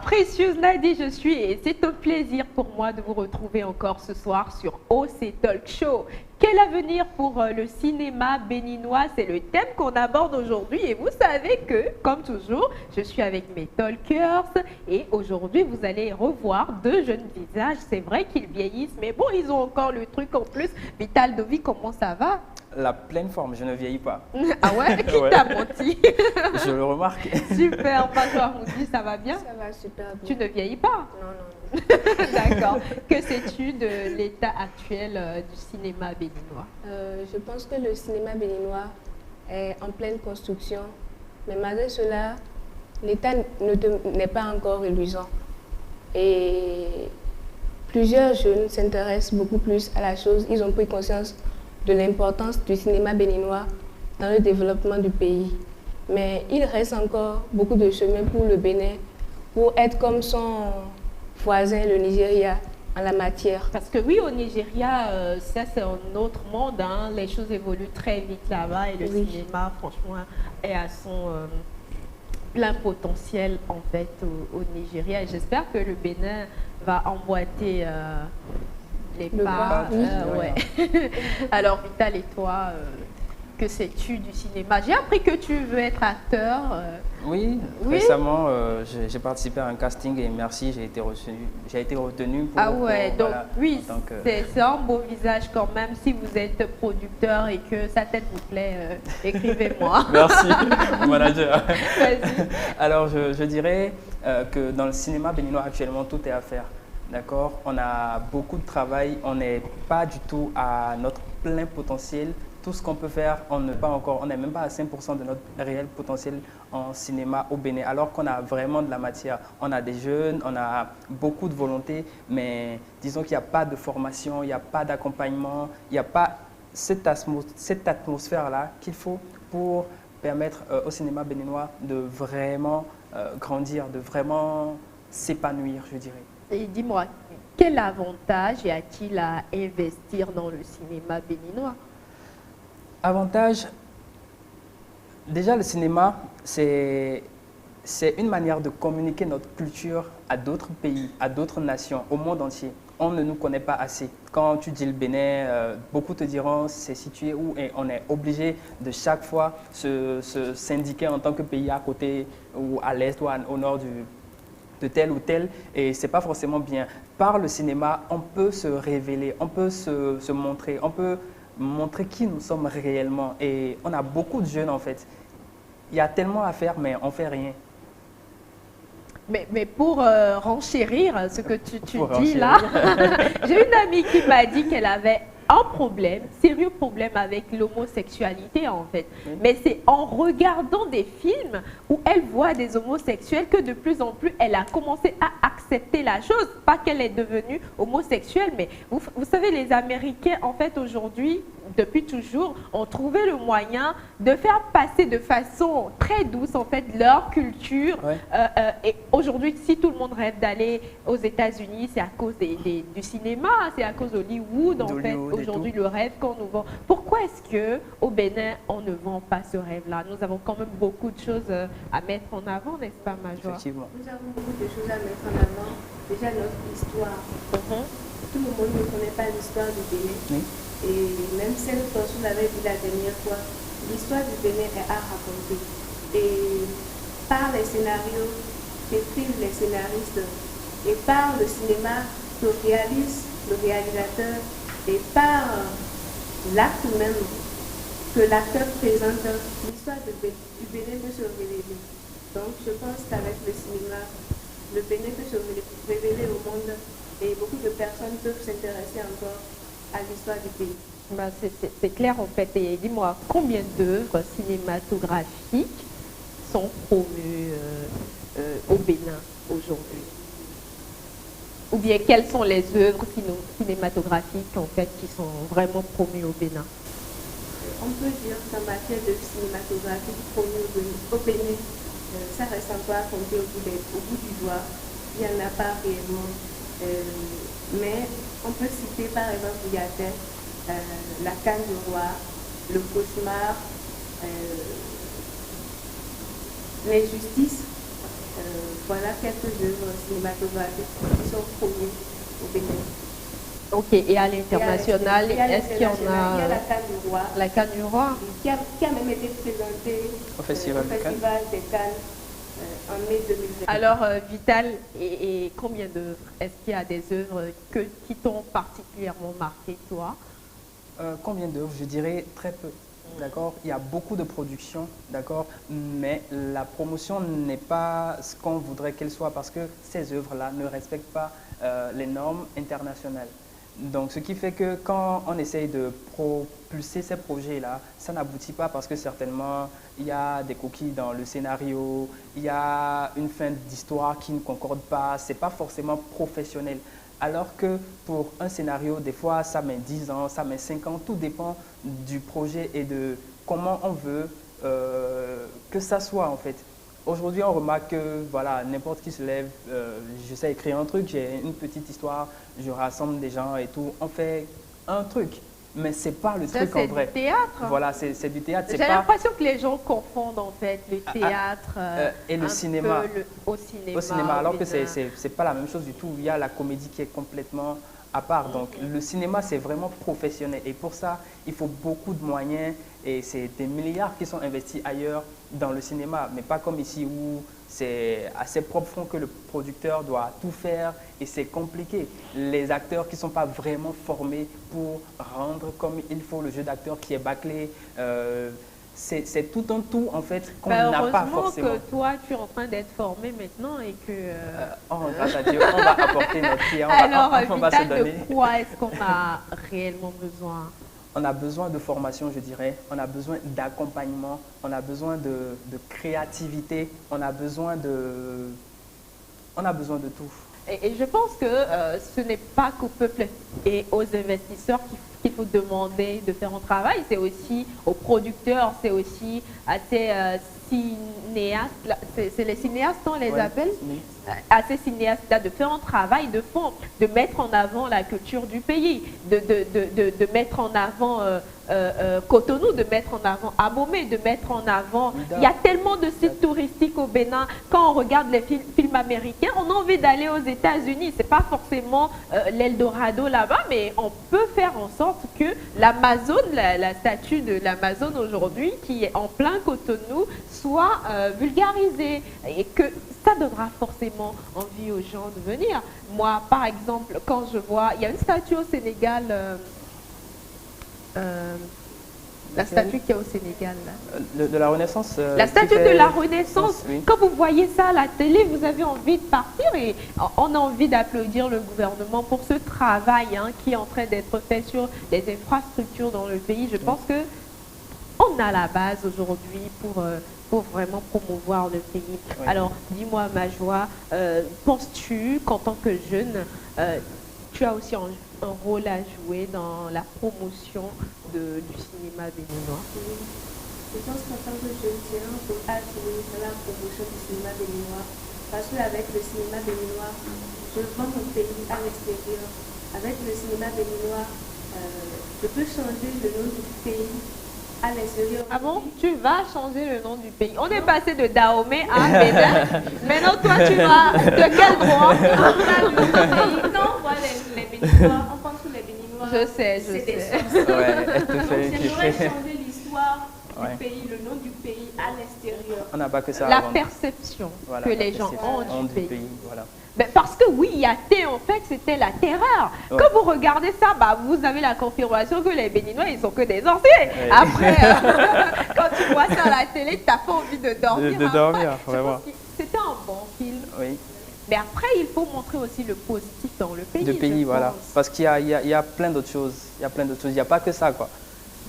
Précieuse Nadie, je suis et c'est un plaisir pour moi de vous retrouver encore ce soir sur OC Talk Show. Quel avenir pour le cinéma béninois? C'est le thème qu'on aborde aujourd'hui et vous savez que, comme toujours, je suis avec mes talkers et aujourd'hui vous allez revoir deux jeunes visages. C'est vrai qu'ils vieillissent, mais bon, ils ont encore le truc en plus. Vital Dovi, comment ça va? La pleine forme, je ne vieillis pas. Ah ouais? Qui t'a menti? Je le remarque. Super, Patois Moudi, ça va bien? Ça va super bien. Tu ne vieillis pas? Non, non, D'accord. Que sais-tu de l'état actuel du cinéma béninois? Je pense que le cinéma béninois est en pleine construction, mais malgré cela, l'état n'est pas encore reluisant. Et plusieurs jeunes s'intéressent beaucoup plus à la chose. Ils ont pris conscience de l'importance du cinéma béninois dans le développement du pays. Mais il reste encore beaucoup de chemin pour le Bénin pour être comme son voisin, le Nigeria, en la matière. Parce que oui, au Nigeria, ça c'est un autre monde, hein. Les choses évoluent très vite là-bas et le cinéma, franchement, est à son plein potentiel en fait au Nigeria. Et j'espère que le Bénin va emboîter les pas. Ouais. Alors Vital, et toi, que sais-tu du cinéma? J'ai appris que tu veux être acteur. Oui, récemment, j'ai participé à un casting et merci, j'ai été retenu pour... Ah ouais, donc voilà, oui, c'est un beau visage quand même. Si vous êtes producteur et que sa tête vous plaît, écrivez-moi. Merci, manager. Vas-y. Alors, je dirais que dans le cinéma béninois actuellement, tout est à faire. D'accord? On a beaucoup de travail, on n'est pas du tout à notre plein potentiel. Tout ce qu'on peut faire, on n'est même pas à 5% de notre réel potentiel en cinéma au Bénin, alors qu'on a vraiment de la matière. On a des jeunes, on a beaucoup de volonté, mais disons qu'il n'y a pas de formation, il n'y a pas d'accompagnement, il n'y a pas cette atmosphère-là qu'il faut pour permettre au cinéma béninois de vraiment grandir, de vraiment s'épanouir, je dirais. Et dis-moi, quel avantage y a-t-il à investir dans le cinéma béninois? Avantage, déjà le cinéma, c'est une manière de communiquer notre culture à d'autres pays, à d'autres nations, au monde entier. On ne nous connaît pas assez. Quand tu dis le Bénin, beaucoup te diront c'est situé où et on est obligé de chaque fois se syndiquer en tant que pays à côté ou à l'est ou au nord de tel ou tel, et ce n'est pas forcément bien. Par le cinéma, on peut se révéler, on peut se montrer, on peut montrer qui nous sommes réellement. Et on a beaucoup de jeunes en fait. Il y a tellement à faire, mais on ne fait rien. Mais pour renchérir ce que tu dis là, j'ai une amie qui m'a dit qu'elle avait un problème, sérieux problème avec l'homosexualité en fait. Oui. Mais c'est en regardant des films où elle voit des homosexuels que de plus en plus elle a commencé à accepter la chose. Pas qu'elle est devenue homosexuelle, mais vous savez, les Américains en fait aujourd'hui, depuis toujours, ont trouvé le moyen de faire passer de façon très douce en fait leur culture. Ouais. Et aujourd'hui, si tout le monde rêve d'aller aux États-Unis, c'est à cause du cinéma, c'est à cause d'Hollywood en fait. Aujourd'hui, le rêve qu'on nous vend. Pourquoi est-ce qu'au Bénin, on ne vend pas ce rêve-là? Nous avons quand même beaucoup de choses à mettre en avant, n'est-ce pas, Major? Effectivement. Nous avons beaucoup de choses à mettre en avant. Déjà, notre histoire. Tout le monde ne connaît pas l'histoire du Bénin. Oui. Et même celle que vous avez dit la dernière fois, l'histoire du Bénin est à raconter. Et par les scénarios qu'écrivent les scénaristes, et par le cinéma que réalise le réalisateur, et par l'acte même que l'acteur présente, l'histoire du Bénin peut se révéler. Donc je pense qu'avec le cinéma, le Bénin peut se révéler au monde et beaucoup de personnes peuvent s'intéresser encore à l'histoire du pays. Ben c'est clair en fait. Et dis-moi, combien d'œuvres cinématographiques sont promues au Bénin aujourd'hui? Ou bien quelles sont les œuvres cinématographiques en fait qui sont vraiment promues au Bénin? On peut dire qu'en matière de cinématographie promue au Bénin, ça reste encore à compter au bout du doigt. Il n'y en a pas réellement. Mais on peut citer par exemple Yatin, La Canne du Roi, Le Cauchemar, L'Injustice. voilà quelques œuvres cinématographiques qui sont produites au Bénin. Ok, et à l'international, est-ce qu'il y en a? Il y a la Canne du Roi. La Canne du Roi. Qui a même été présentée au Festival des Cannes en mai 2020. Alors, Vital, et combien d'œuvres? Est-ce qu'il y a des œuvres qui t'ont particulièrement marqué, toi? Combien d'œuvres? Je dirais très peu. D'accord, il y a beaucoup de productions, d'accord, mais la promotion n'est pas ce qu'on voudrait qu'elle soit parce que ces œuvres-là ne respectent pas les normes internationales. Donc, ce qui fait que quand on essaye de propulser ces projets-là, ça n'aboutit pas parce que certainement, il y a des coquilles dans le scénario, il y a une fin d'histoire qui ne concorde pas, ce n'est pas forcément professionnel. Alors que pour un scénario, des fois, ça met 10 ans, ça met 5 ans, tout dépend du projet et de comment on veut que ça soit en fait. Aujourd'hui, on remarque que voilà, n'importe qui se lève, je sais écrire un truc, j'ai une petite histoire, je rassemble des gens et tout, on fait un truc. Mais ce n'est pas le truc en vrai. C'est du théâtre. Voilà, c'est du théâtre. J'ai l'impression que les gens confondent en fait le théâtre et le cinéma. Au cinéma. Au cinéma, alors que ce n'est pas la même chose du tout. Il y a la comédie qui est complètement à part. Donc le cinéma, c'est vraiment professionnel. Et pour ça, il faut beaucoup de moyens et c'est des milliards qui sont investis ailleurs dans le cinéma. Mais pas comme ici où c'est à ses propres fonds que le producteur doit tout faire et c'est compliqué. Les acteurs qui ne sont pas vraiment formés pour rendre comme il faut le jeu d'acteur qui est bâclé, c'est tout un tout en fait qu'on n'a pas forcément. Heureusement que toi tu es en train d'être formé maintenant et que... grâce à Dieu, on va apporter notre pierre, on va se donner. De quoi est-ce qu'on a réellement besoin? On a besoin de formation, je dirais, on a besoin d'accompagnement, on a besoin de créativité, on a besoin de tout. Et je pense que ce n'est pas qu'au peuple et aux investisseurs qu'il faut demander de faire un travail, c'est aussi aux producteurs, c'est aussi à ces cinéastes, c'est les cinéastes, on les appelle, oui. À ces cinéastes de faire un travail de fond, de mettre en avant la culture du pays, de mettre en avant Cotonou, de mettre en avant Abomey, de mettre en avant... Il y a tellement de sites touristiques au Bénin. Quand on regarde les films américains, on a envie d'aller aux États-Unis. Ce n'est pas forcément l'Eldorado là-bas, mais on peut faire en sorte que l'Amazone, la statue de l'Amazone aujourd'hui, qui est en plein Cotonou, soit vulgarisée et que ça donnera forcément envie aux gens de venir. Moi, par exemple, quand je vois... Il y a une statue au Sénégal... la statue qui est au Sénégal. De la Renaissance. La statue de la Renaissance. Oui. Quand vous voyez ça à la télé, vous avez envie de partir et on a envie d'applaudir le gouvernement pour ce travail qui est en train d'être fait sur les infrastructures dans le pays. Je pense que on a la base aujourd'hui pour vraiment promouvoir le pays. Oui. Alors, dis-moi, Majoie, penses-tu qu'en tant que jeune, tu as aussi un rôle à jouer dans la promotion du cinéma béninois? Oui. Je pense qu'en tant que jeune, j'ai un rôle à jouer dans la promotion du cinéma béninois. Parce qu'avec le cinéma béninois, je vends mon pays à l'extérieur. Avec le cinéma béninois, je peux changer le nom du pays à l'extérieur. Ah bon? Tu vas changer le nom du pays. On est passé de Dahomey à Bénin. Maintenant, toi, tu vas... De quel droit? Quand on voit les Béninois, on pense que les Béninois... Je sais. Ouais, elle te fait j'aimerais changer l'histoire du pays, le nom du pays à l'extérieur. On n'a pas que ça. La perception que les gens ont du pays. Voilà. Ben parce que oui, Yaté, en fait, c'était la terreur. Ouais. Quand vous regardez ça, vous avez la confirmation que les Béninois, ils sont que des sorciers. Ouais. Après, quand tu vois ça à la télé, tu n'as pas envie de dormir. De dormir, vraiment. C'était un bon film. Oui. Mais après, il faut montrer aussi le positif dans le pays. Le pays, voilà. Parce qu'il y a plein d'autres choses. Il y a plein d'autres choses. Il n'y a pas que ça, quoi.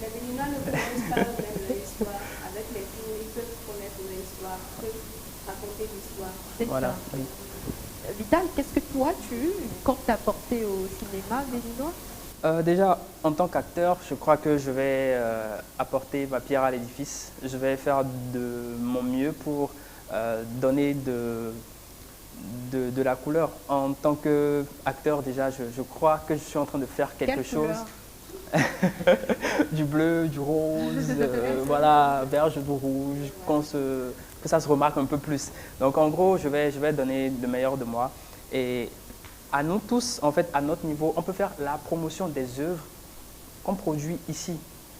Les Béninois ne connaissent pas leur histoire. Avec les films, ils peuvent connaître leur histoire, ils peuvent raconter l'histoire. Voilà. Oui. Vital, qu'est-ce que toi tu comptes apporter au cinéma béninois? Déjà, en tant qu'acteur, je crois que je vais apporter ma pierre à l'édifice. Je vais faire de mon mieux pour donner de la couleur. En tant qu'acteur, déjà, je crois que je suis en train de faire quelque chose. Du bleu, du rose, voilà, vert, du rouge, que que ça se remarque un peu plus. Donc en gros, je vais donner le meilleur de moi. Et à nous tous, en fait, à notre niveau, on peut faire la promotion des œuvres qu'on produit ici.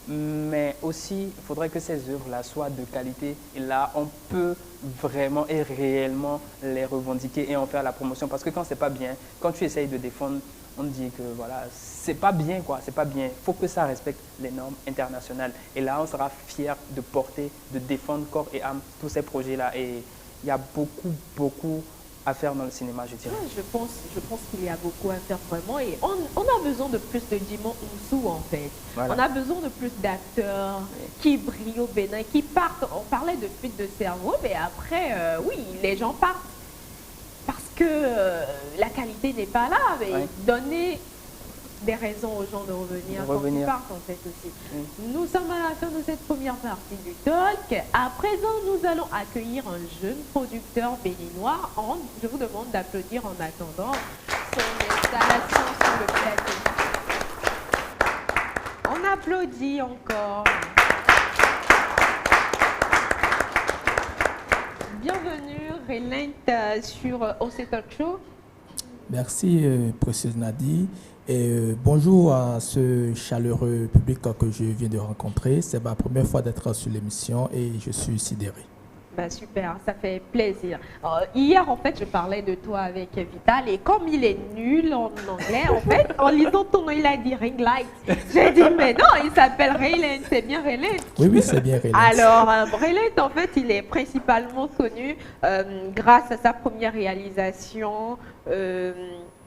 Mais aussi, il faudrait que ces œuvres-là soient de qualité. Et là, on peut vraiment et réellement les revendiquer et en faire la promotion. Parce que quand c'est pas bien, quand tu essayes de défendre, on dit que voilà, c'est pas bien quoi, c'est pas bien. Il faut que ça respecte les normes internationales. Et là, on sera fiers de porter, de défendre corps et âme tous ces projets-là. Et il y a beaucoup à faire dans le cinéma, je dirais. Ouais, je pense qu'il y a beaucoup à faire vraiment. Et on a besoin de plus de Djimon Hounsou en fait. Voilà. On a besoin de plus d'acteurs qui brillent au Bénin, qui partent. On parlait de fuite de cerveau, mais après, oui, les gens partent. Parce que la qualité n'est pas là. Mais donner des raisons aux gens de revenir quand ils partent en fait aussi. Nous sommes à la fin de cette première partie du talk. À présent, nous allons accueillir un jeune producteur béninois. Je vous demande d'applaudir en attendant son installation sur le plateau. On applaudit encore. Bienvenue, Relent, sur OC Talk Show. Merci, Précieuse Nadi. Et bonjour à ce chaleureux public que je viens de rencontrer. C'est ma première fois d'être sur l'émission et je suis sidéré. Ben super, ça fait plaisir. Hier, en fait, je parlais de toi avec Vital et comme il est nul en anglais, en fait, en lisant ton nom, il a dit Ring Light. J'ai dit, mais non, il s'appelle Relent, c'est bien Relent. Oui, c'est bien Relent. Alors, Relent, en fait, il est principalement connu grâce à sa première réalisation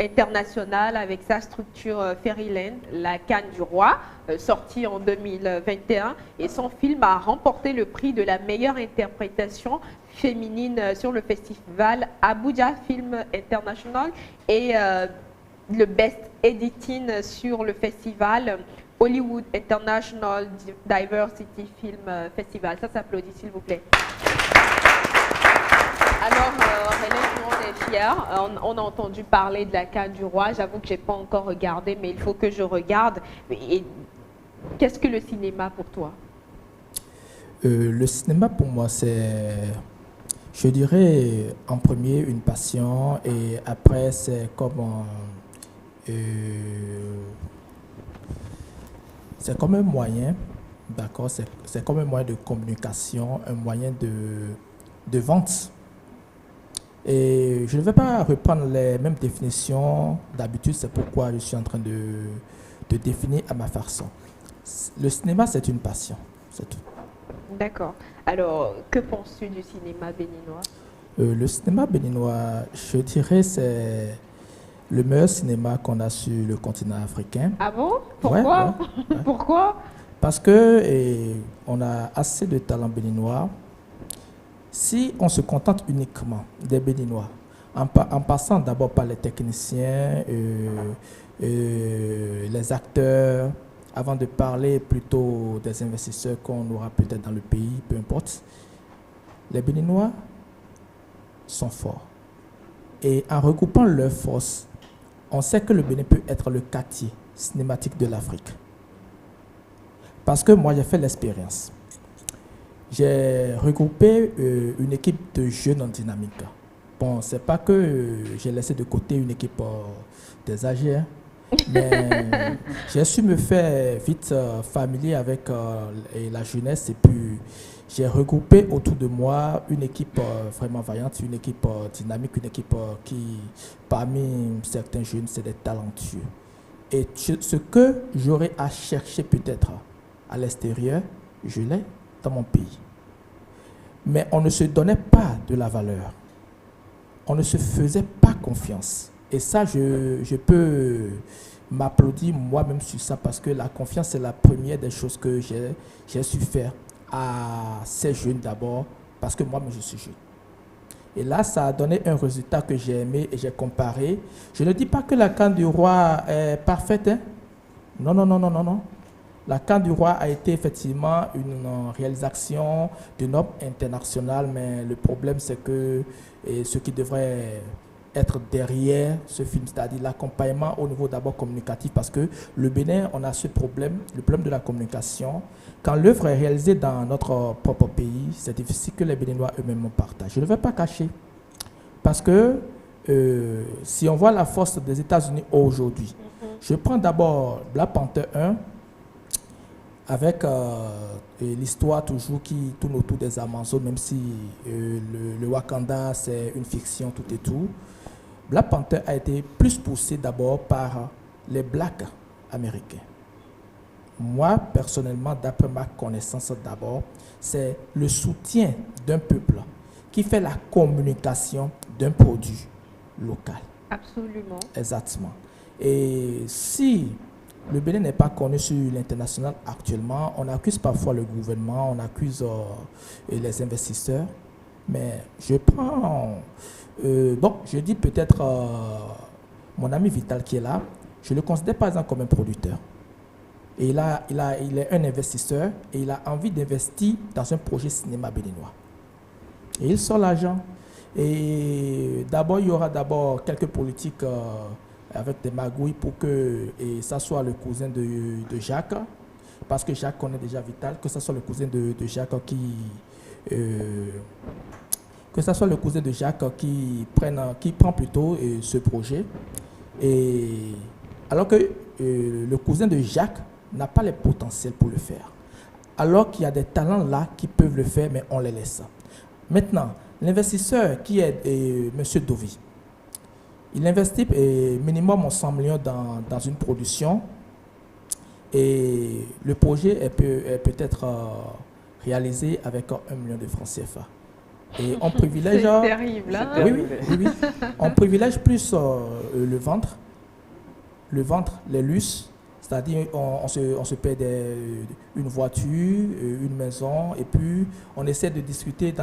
internationale avec sa structure Fairyland, La Canne du Roi, sorti en 2021. Et son film a remporté le prix de la meilleure interprétation féminine sur le festival Abuja Film International et le Best Editing sur le festival Hollywood International Diversity Film Festival. Ça s'applaudit, s'il vous plaît. Alors, Relent, on est fiers. On a entendu parler de La Canne du Roi. J'avoue que je n'ai pas encore regardé, mais il faut que je regarde. Qu'est-ce que le cinéma pour toi? Le cinéma pour moi, c'est, je dirais, en premier une passion et après c'est comme un moyen, d'accord, c'est comme un moyen de communication, un moyen de vente. Et je ne vais pas reprendre les mêmes définitions d'habitude, c'est pourquoi je suis en train de définir à ma façon. Le cinéma, c'est une passion, c'est tout. D'accord. Alors, que penses-tu du cinéma béninois? Le cinéma béninois, je dirais, c'est le meilleur cinéma qu'on a sur le continent africain. Ah bon? Pourquoi? Ouais. Pourquoi? Parce que on a assez de talents béninois. Si on se contente uniquement des Béninois, en passant d'abord par les techniciens, les acteurs, avant de parler plutôt des investisseurs qu'on aura peut-être dans le pays, peu importe, les Béninois sont forts. Et en regroupant leurs forces, on sait que le Bénin peut être le quartier cinématique de l'Afrique. Parce que moi, j'ai fait l'expérience. J'ai regroupé une équipe de jeunes en dynamique. Bon, c'est pas que j'ai laissé de côté une équipe des âgés, hein, mais j'ai su me faire vite familier avec la jeunesse et puis j'ai regroupé autour de moi une équipe vraiment vaillante, une équipe dynamique, une équipe qui, parmi certains jeunes, c'est des talentueux. Et ce que j'aurais à chercher peut-être à l'extérieur, je l'ai dans mon pays. Mais on ne se donnait pas de la valeur. On ne se faisait pas confiance. Et ça, je peux m'applaudir moi-même sur ça parce que la confiance, c'est la première des choses que j'ai su faire à ces jeunes d'abord, parce que moi-même, je suis jeune. Et là, ça a donné un résultat que j'ai aimé et j'ai comparé. Je ne dis pas que La Canne du Roi est parfaite. Hein? Non, non, non, non, non, non. La Canne du Roi a été effectivement une réalisation de normes internationales, mais le problème c'est que ce qui devrait être derrière ce film, c'est-à-dire l'accompagnement au niveau d'abord communicatif, parce que le Bénin, on a ce problème, le problème de la communication. Quand l'œuvre est réalisée dans notre propre pays, c'est difficile que les Béninois eux-mêmes partagent. Je ne vais pas cacher, parce que si on voit la force des États-Unis aujourd'hui, je prends d'abord Black Panther 1, avec l'histoire toujours qui tourne autour des Amazones, même si le Wakanda, c'est une fiction, tout et tout. Black Panther a été plus poussé d'abord par les Blacks américains. Moi, personnellement, d'après ma connaissance d'abord, c'est le soutien d'un peuple qui fait la communication d'un produit local. Absolument. Exactement. Et si le Bénin n'est pas connu sur l'international actuellement, on accuse parfois le gouvernement, on accuse les investisseurs, mais je prends... je dis peut-être mon ami Vital qui est là, je le considère par exemple comme un producteur. Et il est un investisseur et il a envie d'investir dans un projet cinéma béninois. Et il sort l'argent. Et d'abord, il y aura d'abord quelques politiques avec des magouilles pour que ça soit le cousin de Jacques, parce que Jacques connaît déjà Vital, que ça soit le cousin de Jacques qui prend plutôt ce projet. Et alors que le cousin de Jacques n'a pas les potentiels pour le faire. Alors qu'il y a des talents là qui peuvent le faire, mais on les laisse. Maintenant, l'investisseur qui est M. Dovi, il investit minimum 100 millions dans une production et le projet est peut-être réalisé avec 1 million de francs CFA. Et on privilège... C'est terrible, hein? Oui. On privilège plus le ventre, les luxes, c'est-à-dire on se paie une voiture, une maison, et puis on essaie d'en discuter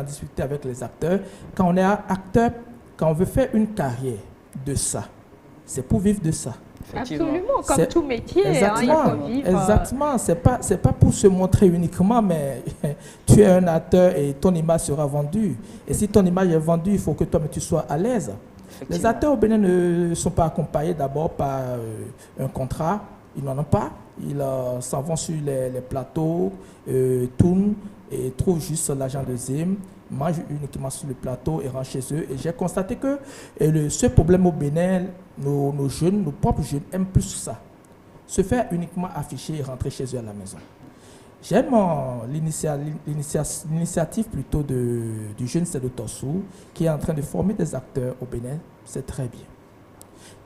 avec les acteurs. Quand on est acteur, quand on veut faire une carrière de ça, c'est pour vivre de ça. Absolument, comme tout métier, exactement, il faut vivre. Exactement, c'est pas pour se montrer uniquement, mais tu es un acteur et ton image sera vendue. Et si ton image est vendue, il faut que toi tu sois à l'aise. Les acteurs au Bénin ne sont pas accompagnés d'abord par un contrat, ils n'en ont pas. Ils s'en vont sur les plateaux, tournent et trouvent juste l'argent de Zim, mangent uniquement sur le plateau et rentrent chez eux. Et j'ai constaté que ce problème au Bénin, nos jeunes, nos propres jeunes aiment plus ça. Se faire uniquement afficher et rentrer chez eux à la maison. J'aime l'initiative plutôt du jeune Seydou Torsou qui est en train de former des acteurs au Bénin. C'est très bien.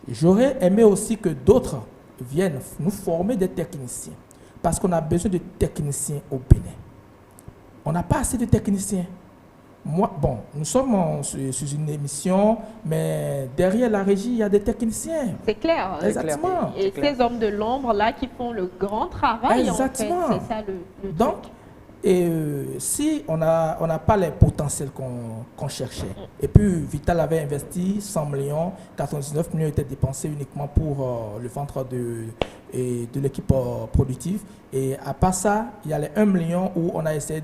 J'aurais aimé aussi que d'autres viennent nous former des techniciens. Parce qu'on a besoin de techniciens au Bénin. On n'a pas assez de techniciens. Nous sommes sous une émission, mais derrière la régie, il y a des techniciens. C'est clair. Exactement. Et ces hommes de l'ombre là qui font le grand travail, exactement. En fait, c'est ça le Donc, si on n'a pas les potentiels qu'on cherchait, et puis Vital avait investi 100 millions, 99 millions étaient dépensés uniquement pour le ventre de l'équipe productive, et à part ça, il y a les 1 million où on a essayé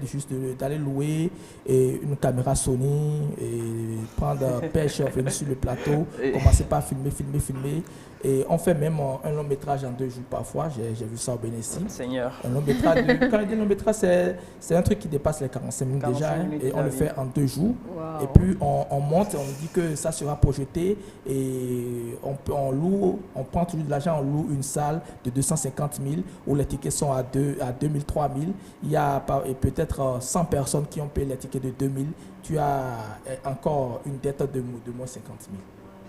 d'aller louer une caméra Sony, et prendre pêche, venir sur le plateau, commencer par filmer, et on fait même un long métrage en 2 jours parfois, j'ai vu ça au Bénin. Seigneur. Un long métrage, quand je dis long métrage, c'est un truc qui dépasse les 45 minutes déjà, et on le fait en 2 jours. Wow. Et puis on monte, on dit que ça sera projeté, et on loue, on prend toujours de l'argent, on loue une salle de 250 000 où les tickets sont à 2 000, 3 000. Il y a peut-être 100 personnes qui ont payé les tickets de 2 000. Tu as encore une dette de moins 50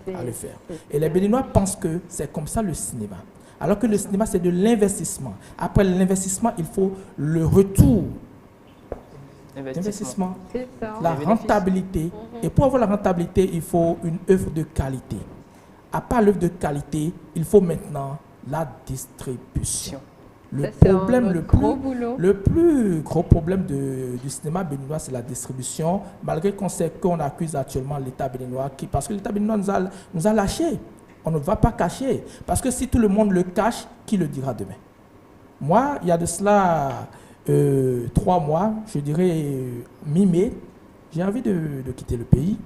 000 à le faire. Et les Béninois pensent que c'est comme ça le cinéma. Alors que le cinéma, c'est de l'investissement. Après l'investissement, il faut le retour. Investissement. La rentabilité. Et pour avoir la rentabilité, il faut une œuvre de qualité. À part l'œuvre de qualité, il faut maintenant la distribution. Le plus gros problème du cinéma béninois, c'est la distribution, malgré qu'on sait qu'on accuse actuellement l'État béninois, parce que l'État béninois nous a lâchés. On ne va pas cacher. Parce que si tout le monde le cache, qui le dira demain? Moi, il y a de cela 3 mois, je dirais mi-mai, j'ai envie de quitter le pays.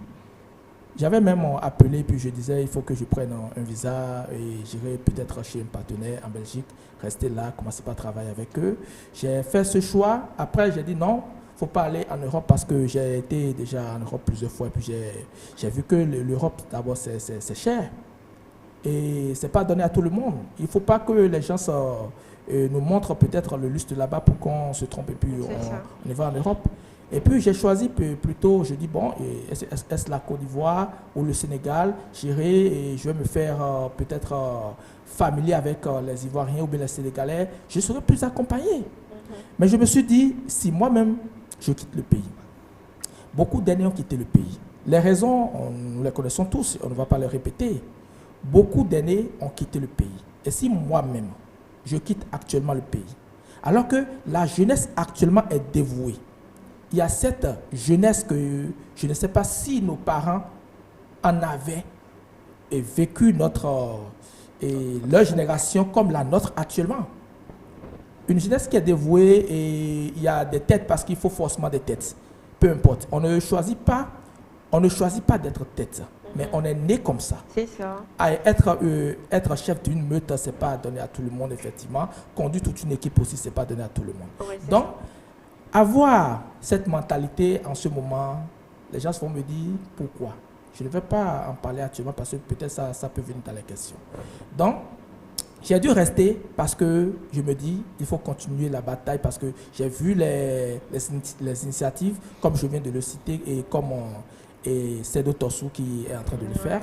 J'avais même appelé, puis je disais, il faut que je prenne un visa et j'irai peut-être chez un partenaire en Belgique, rester là, commencer par travailler avec eux. J'ai fait ce choix. Après, j'ai dit non, il ne faut pas aller en Europe parce que j'ai été déjà en Europe plusieurs fois. Et puis j'ai vu que l'Europe, d'abord, c'est cher. Et ce n'est pas donné à tout le monde. Il ne faut pas que les gens nous montrent peut-être le lustre là-bas pour qu'on se trompe et puis on y va en Europe. Et puis j'ai choisi plutôt, je dis bon, est-ce la Côte d'Ivoire ou le Sénégal, j'irai et je vais me faire peut-être familier avec les Ivoiriens ou bien les Sénégalais, je serai plus accompagné. Mais je me suis dit, si moi-même je quitte le pays, beaucoup d'aînés ont quitté le pays. Les raisons, nous les connaissons tous, on ne va pas les répéter. Beaucoup d'aînés ont quitté le pays. Et si moi-même, je quitte actuellement le pays, alors que la jeunesse actuellement est dévouée, il y a cette jeunesse que je ne sais pas si nos parents en avaient et vécu leur génération comme la nôtre actuellement. Une jeunesse qui est dévouée et il y a des têtes parce qu'il faut forcément des têtes. Peu importe. On ne choisit pas d'être tête, mais on est né comme ça. C'est ça. Être chef d'une meute, ce n'est pas donné à tout le monde, effectivement. Conduire toute une équipe aussi, ce n'est pas donné à tout le monde. Oui, donc, avoir cette mentalité en ce moment, les gens vont me dire pourquoi. Je ne vais pas en parler actuellement parce que peut-être ça peut venir dans les questions. Donc, j'ai dû rester parce que je me dis il faut continuer la bataille parce que j'ai vu les initiatives, comme je viens de le citer, et comme Sedo Tossou qui est en train de le faire.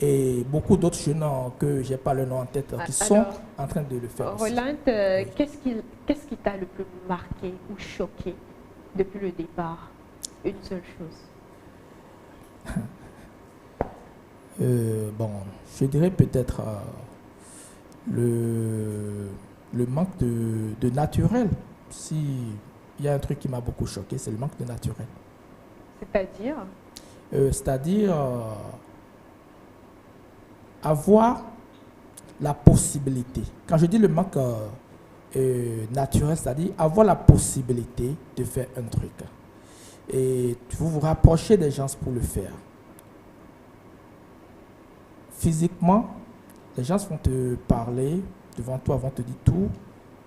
Et beaucoup d'autres jeunes que je n'ai pas le nom en tête qui sont en train de le faire. Roland, qu'est-ce qui t'a le plus marqué ou choqué depuis le départ? Une seule chose. Bon, je dirais peut-être le manque de naturel. S'il y a un truc qui m'a beaucoup choqué, c'est le manque de naturel. C'est-à-dire C'est-à-dire avoir la possibilité. Quand je dis le manque naturel, c'est-à-dire avoir la possibilité de faire un truc. Et vous vous rapprochez des gens pour le faire. Physiquement, les gens vont te parler devant toi, vont te dire tout.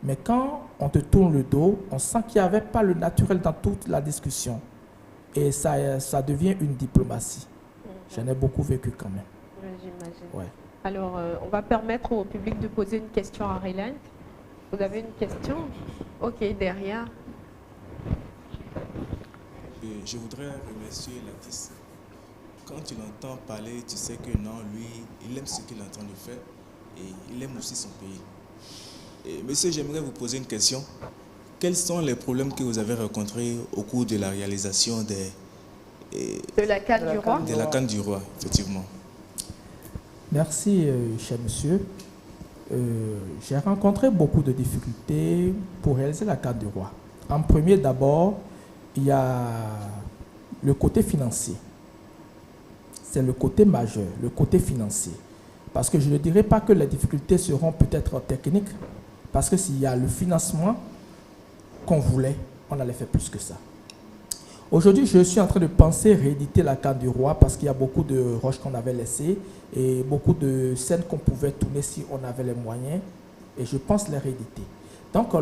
Mais quand on te tourne le dos, on sent qu'il n'y avait pas le naturel dans toute la discussion. Et ça devient une diplomatie. J'en ai beaucoup vécu quand même. J'imagine. Ouais. Alors, on va permettre au public de poser une question à Roland. Vous avez une question? Ok, derrière. Je voudrais remercier Latis. Quand tu l'entends parler, tu sais que non, lui, il aime ce qu'il est en train de faire et il aime aussi son pays. Et, monsieur, j'aimerais vous poser une question. Quels sont les problèmes que vous avez rencontrés au cours de la réalisation de la Canne du Roi? De la Canne du Roi, effectivement. Merci, cher monsieur. J'ai rencontré beaucoup de difficultés pour réaliser la Canne du Roi. En premier, d'abord, il y a le côté financier. C'est le côté majeur, le côté financier. Parce que je ne dirais pas que les difficultés seront peut-être techniques, parce que s'il y a le financement qu'on voulait, on allait faire plus que ça. Aujourd'hui, je suis en train de penser rééditer la Canne du Roi parce qu'il y a beaucoup de roches qu'on avait laissées et beaucoup de scènes qu'on pouvait tourner si on avait les moyens. Et je pense les rééditer. Donc,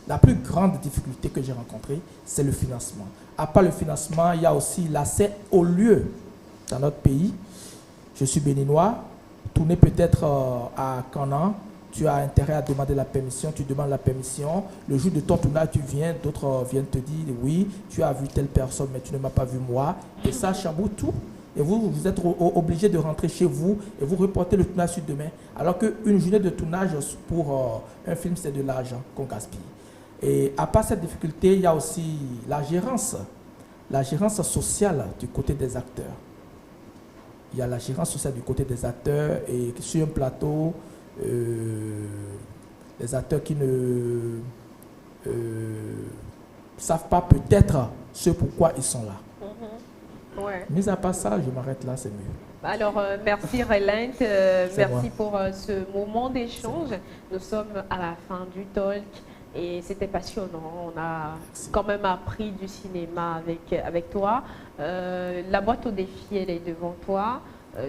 la plus grande difficulté que j'ai rencontrée, c'est le financement. À part le financement, il y a aussi l'accès aux lieux dans notre pays. Je suis béninois, tourner peut-être à Canaan, tu as intérêt à demander la permission, tu demandes la permission. Le jour de ton tournage, tu viens, d'autres viennent te dire, oui, tu as vu telle personne, mais tu ne m'as pas vu moi. Et ça chamboule tout. Et vous êtes obligé de rentrer chez vous et vous reportez le tournage sur demain. Alors qu'une journée de tournage pour un film, c'est de l'argent qu'on gaspille. Et à part cette difficulté, il y a aussi la gérance sociale du côté des acteurs. Il y a la gérance sociale du côté des acteurs et sur un plateau, les acteurs qui ne savent pas peut-être ce pourquoi ils sont là. Ouais. Mis à part ça, je m'arrête là, c'est mieux. Alors, merci Roland, merci pour ce moment d'échange. Nous sommes à la fin du talk Et c'était passionnant. On a quand même appris du cinéma avec toi. La boîte au défi, elle est devant toi.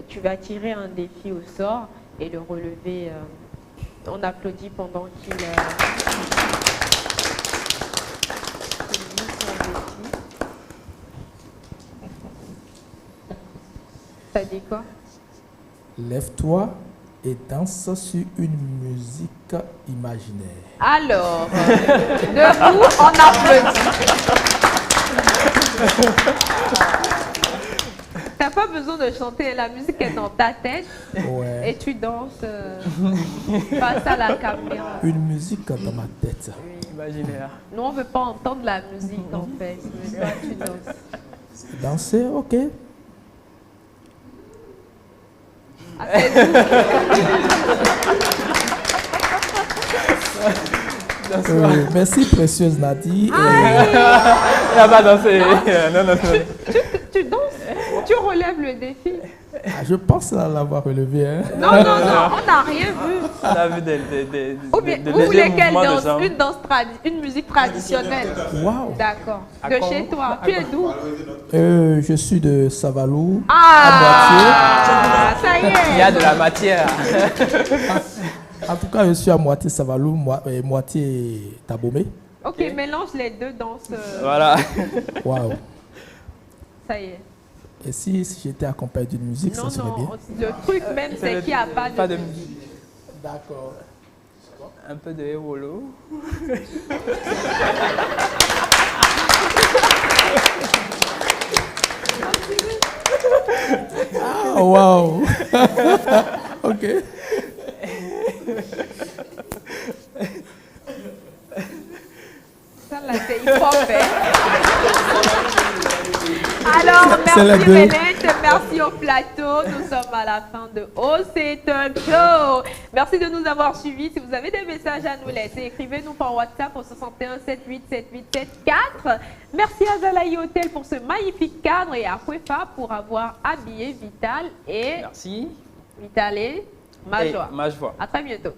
Tu vas tirer un défi au sort et le relever. On applaudit pendant qu'il lit son défi. Ça dit quoi? Lève-toi et danse sur une musique imaginaire. Alors, debout, on applaudit. T'as pas besoin de chanter, la musique est dans ta tête Ouais. et tu danses face à la caméra. Une musique dans ma tête. Imaginaire. Nous, on veut pas entendre la musique en fait, mais toi, tu danses. Danser, ok. Ah, c'est tout. Merci, précieuse Nadie. Elle n'a pas dansé. Non, non, non. Tu danses, tu relèves le défi. Je pense l'avoir relevé. Hein. Non, non, non, on n'a rien vu. On a vu des Ou bien, des vous légers voulez qu'elle mouvements de danse jambes. une musique traditionnelle. Waouh. D'accord. À De Congo. chez toi. Tu es d'où? Je suis de Savalou. Ah, ça y Il y a est. de la matière. En tout cas, je suis à moitié Savalou, moitié Tabomé. Ok, mélange les deux danses. Voilà. Waouh. Ça y est. Et si j'étais accompagné d'une musique, Non, ça serait bien. non, le truc même, c'est qu'il n'y a pas de... musique. D'accord. Un peu de Ewolo. Ah, waouh. Ok. Ça, là, c'est hip-hop, hein. Alors, C'est la merci deux. Mélène, merci au plateau. Nous sommes à la fin de Oh, c'est un show. Merci de nous avoir suivis. Si vous avez des messages à nous laisser, écrivez-nous par WhatsApp au 61 78 7874. Merci à Zalaï Hotel pour ce magnifique cadre et à Kwefa pour avoir habillé Vital et Merci. Vital et Majwa. Majwa. À très bientôt.